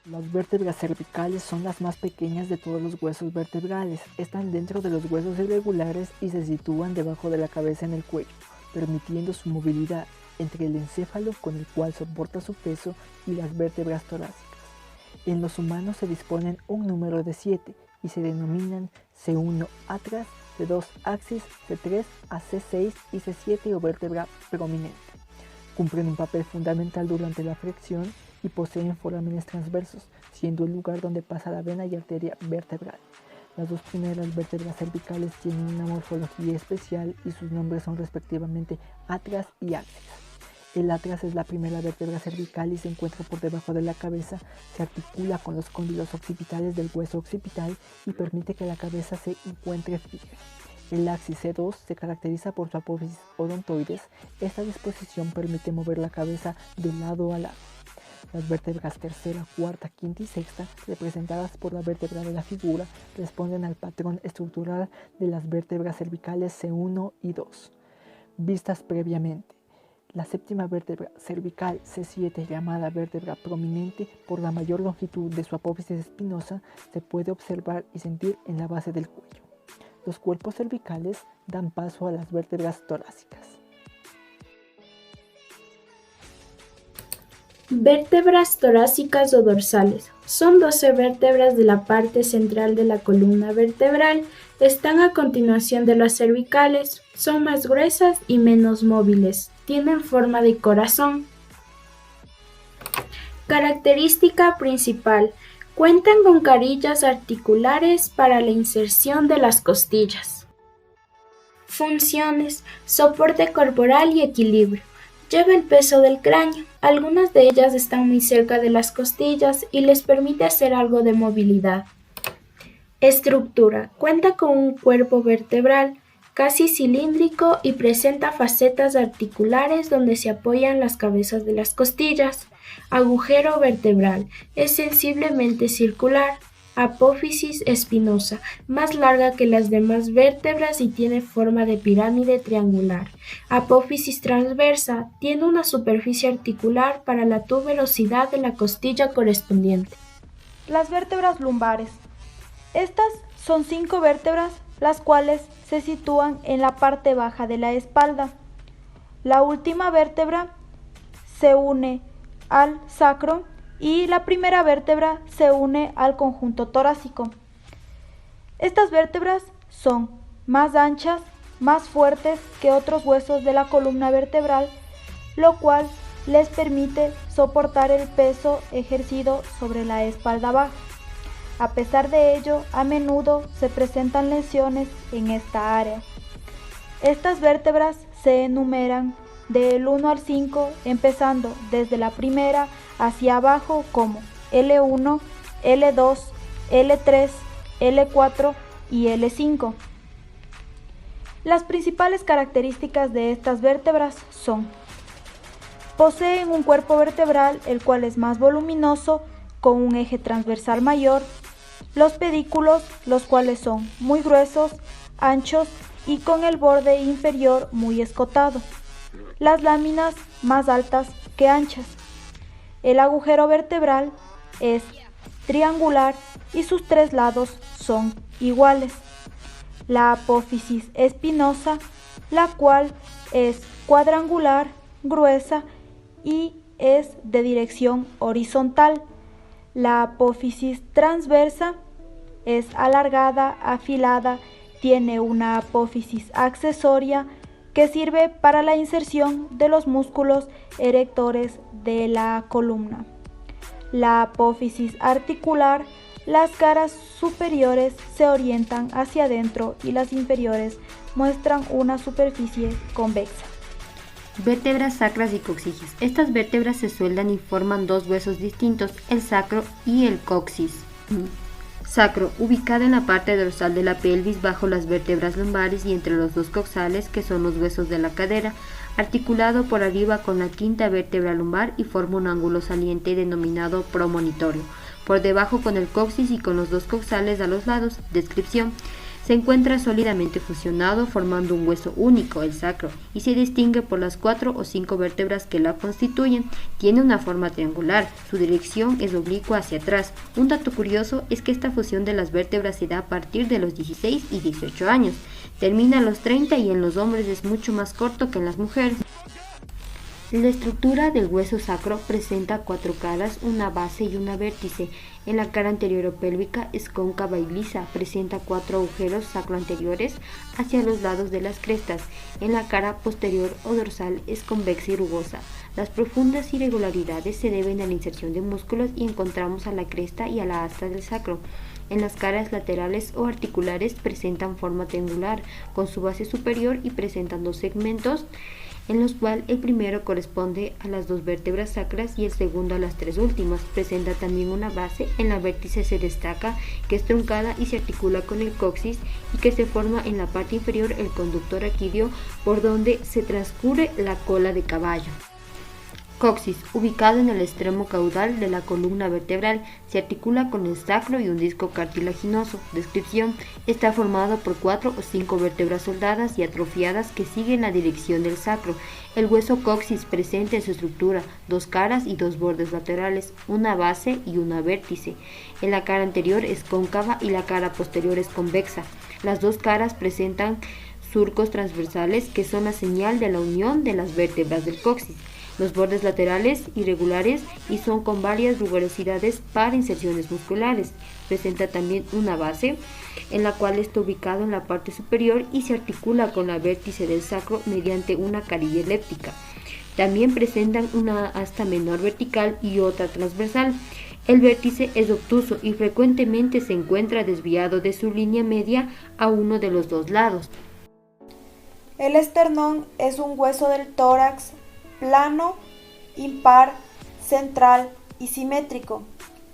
Las vértebras cervicales son las más pequeñas de todos los huesos vertebrales. Están dentro de los huesos irregulares y se sitúan debajo de la cabeza en el cuello, permitiendo su movilidad entre el encéfalo con el cual soporta su peso y las vértebras torácicas. En los humanos se disponen un número de 7 y se denominan C1 atras, C2 axis, C3 a C6 y C7 o vértebra prominente. Cumplen un papel fundamental durante la flexión y poseen forámenes transversos, siendo el lugar donde pasa la vena y arteria vertebral. Las dos primeras vértebras cervicales tienen una morfología especial y sus nombres son respectivamente atras y axis. El atras es la primera vértebra cervical y se encuentra por debajo de la cabeza, se articula con los cóndilos occipitales del hueso occipital y permite que la cabeza se encuentre fija. El axis C2 se caracteriza por su apófisis odontoides. Esta disposición permite mover la cabeza de lado a lado. Las vértebras tercera, cuarta, quinta y sexta, representadas por la vértebra de la figura, responden al patrón estructural de las vértebras cervicales C1 y 2, vistas previamente. La séptima vértebra cervical C7, llamada vértebra prominente por la mayor longitud de su apófisis espinosa, se puede observar y sentir en la base del cuello. Los cuerpos cervicales dan paso a las vértebras torácicas. Vértebras torácicas o dorsales. Son 12 vértebras de la parte central de la columna vertebral. Están a continuación de las cervicales. Son más gruesas y menos móviles. Tienen forma de corazón. Característica principal. Cuentan con carillas articulares para la inserción de las costillas. Funciones: soporte corporal y equilibrio. Lleva el peso del cráneo. Algunas de ellas están muy cerca de las costillas y les permite hacer algo de movilidad. Estructura: cuenta con un cuerpo vertebral casi cilíndrico y presenta facetas articulares donde se apoyan las cabezas de las costillas. Agujero vertebral: es sensiblemente circular. Apófisis espinosa: más larga que las demás vértebras y tiene forma de pirámide triangular. Apófisis transversa: tiene una superficie articular para la tuberosidad de la costilla correspondiente. Las vértebras lumbares. Estas son 5 vértebras, las cuales se sitúan en la parte baja de la espalda. La última vértebra se une al sacro y la primera vértebra se une al conjunto torácico. Estas vértebras son más anchas, más fuertes que otros huesos de la columna vertebral, lo cual les permite soportar el peso ejercido sobre la espalda baja. A pesar de ello, a menudo se presentan lesiones en esta área. Estas vértebras se enumeran del 1 al 5, empezando desde la primera hacia abajo como L1, L2, L3, L4 y L5. Las principales características de estas vértebras son: poseen un cuerpo vertebral el cual es más voluminoso, con un eje transversal mayor, los pedículos, los cuales son muy gruesos, anchos y con el borde inferior muy escotado, las láminas más altas que anchas. El agujero vertebral es triangular y sus 3 lados son iguales. La apófisis espinosa, la cual es cuadrangular, gruesa y es de dirección horizontal. La apófisis transversa es alargada, afilada, tiene una apófisis accesoria que sirve para la inserción de los músculos erectores de la columna. La apófisis articular: las caras superiores se orientan hacia adentro y las inferiores muestran una superficie convexa. Vértebras sacras y coxígeas. Estas vértebras se sueldan y forman 2 huesos distintos, el sacro y el coxis. Sacro, ubicado en la parte dorsal de la pelvis bajo las vértebras lumbares y entre los 2 coxales, que son los huesos de la cadera, articulado por arriba con la quinta vértebra lumbar y forma un ángulo saliente denominado promonitorio, por debajo con el coxis y con los 2 coxales a los lados. Descripción: Se encuentra sólidamente fusionado formando un hueso único, el sacro, y se distingue por las 4 o 5 vértebras que la constituyen. Tiene una forma triangular, su dirección es oblicua hacia atrás. Un dato curioso es que esta fusión de las vértebras se da a partir de los 16 y 18 años. Termina a los 30 y en los hombres es mucho más corto que en las mujeres. La estructura del hueso sacro presenta 4 caras, una base y una vértice. En la cara anterior o pélvica es cóncava y lisa, presenta 4 agujeros sacroanteriores hacia los lados de las crestas. En la cara posterior o dorsal es convexa y rugosa. Las profundas irregularidades se deben a la inserción de músculos y encontramos a la cresta y a la asta del sacro. En las caras laterales o articulares presentan forma triangular, con su base superior y presentan 2 segmentos, en los cuales el primero corresponde a las 2 vértebras sacras y el segundo a las 3 últimas. Presenta también una base, en la vértice se destaca que es truncada y se articula con el coxis y que se forma en la parte inferior el conducto raquídeo por donde se transcurre la cola de caballo. Coxis, ubicado en el extremo caudal de la columna vertebral, se articula con el sacro y un disco cartilaginoso. Descripción: está formado por 4 o 5 vértebras soldadas y atrofiadas que siguen la dirección del sacro. El hueso coxis presenta en su estructura 2 caras y 2 bordes laterales, una base y una vértice. En la cara anterior es cóncava y la cara posterior es convexa. Las 2 caras presentan surcos transversales que son la señal de la unión de las vértebras del coxis. Los bordes laterales irregulares y son con varias rugosidades para inserciones musculares. Presenta también una base, en la cual está ubicado en la parte superior y se articula con la vértice del sacro mediante una carilla elíptica. También presentan una asta menor vertical y otra transversal. El vértice es obtuso y frecuentemente se encuentra desviado de su línea media a uno de los 2 lados. El esternón es un hueso del tórax plano, impar, central y simétrico,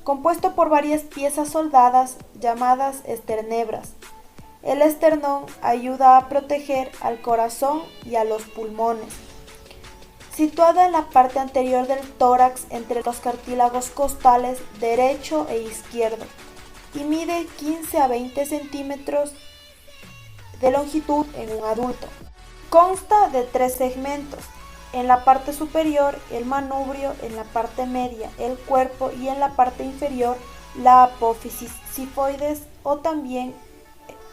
compuesto por varias piezas soldadas llamadas esternebras. El esternón ayuda a proteger al corazón y a los pulmones. Situado en la parte anterior del tórax entre los cartílagos costales derecho e izquierdo, y mide 15 a 20 centímetros de longitud en un adulto. Consta de 3 segmentos. En la parte superior, el manubrio, en la parte media, el cuerpo y en la parte inferior, la apófisis sifoides o también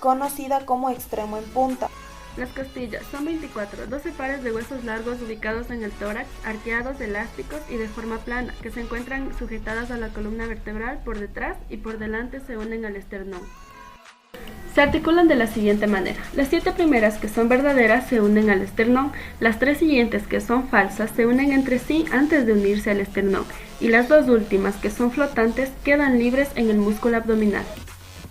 conocida como extremo en punta. Las costillas son 24, 12 pares de huesos largos ubicados en el tórax, arqueados, elásticos y de forma plana, que se encuentran sujetadas a la columna vertebral por detrás y por delante se unen al esternón. Se articulan de la siguiente manera: las 7 primeras, que son verdaderas, se unen al esternón, las 3 siguientes, que son falsas, se unen entre sí antes de unirse al esternón, y las 2 últimas, que son flotantes, quedan libres en el músculo abdominal.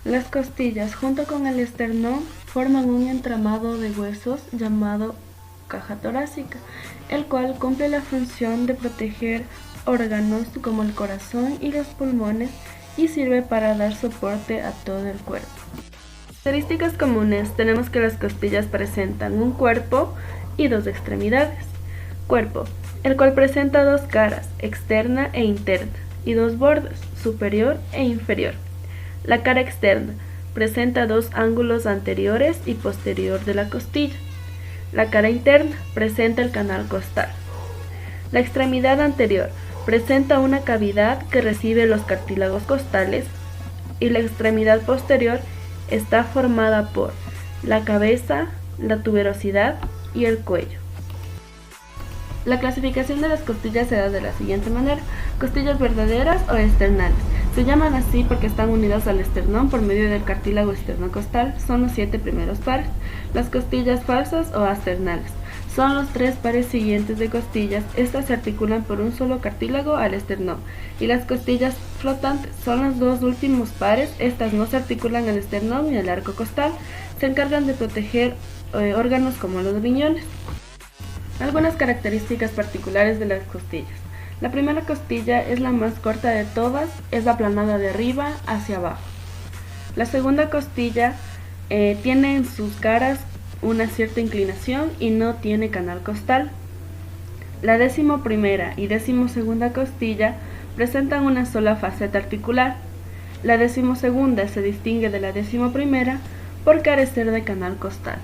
Las costillas, junto con el esternón, forman un entramado de huesos llamado caja torácica, el cual cumple la función de proteger órganos como el corazón y los pulmones y sirve para dar soporte a todo el cuerpo. Características comunes: tenemos que las costillas presentan un cuerpo y 2 extremidades. Cuerpo, el cual presenta 2 caras, externa e interna, y 2 bordes, superior e inferior. La cara externa presenta 2 ángulos anteriores y posterior de la costilla. La cara interna presenta el canal costal. La extremidad anterior presenta una cavidad que recibe los cartílagos costales y la extremidad posterior está formada por la cabeza, la tuberosidad y el cuello. La clasificación de las costillas se da de la siguiente manera: costillas verdaderas o esternales. Se llaman así porque están unidas al esternón por medio del cartílago esternocostal, son los 7 primeros pares. Las costillas falsas o asternales son los 3 pares siguientes de costillas, estas se articulan por un solo cartílago al esternón. Y las costillas flotantes son los 2 últimos pares, estas no se articulan al esternón ni al arco costal, se encargan de proteger órganos como los riñones. Algunas características particulares de las costillas. La primera costilla es la más corta de todas, es aplanada de arriba hacia abajo. La segunda costilla tiene en sus caras una cierta inclinación y no tiene canal costal. La 11ª y 12ª costilla presentan una sola faceta articular. La 12ª se distingue de la 11ª por carecer de canal costal.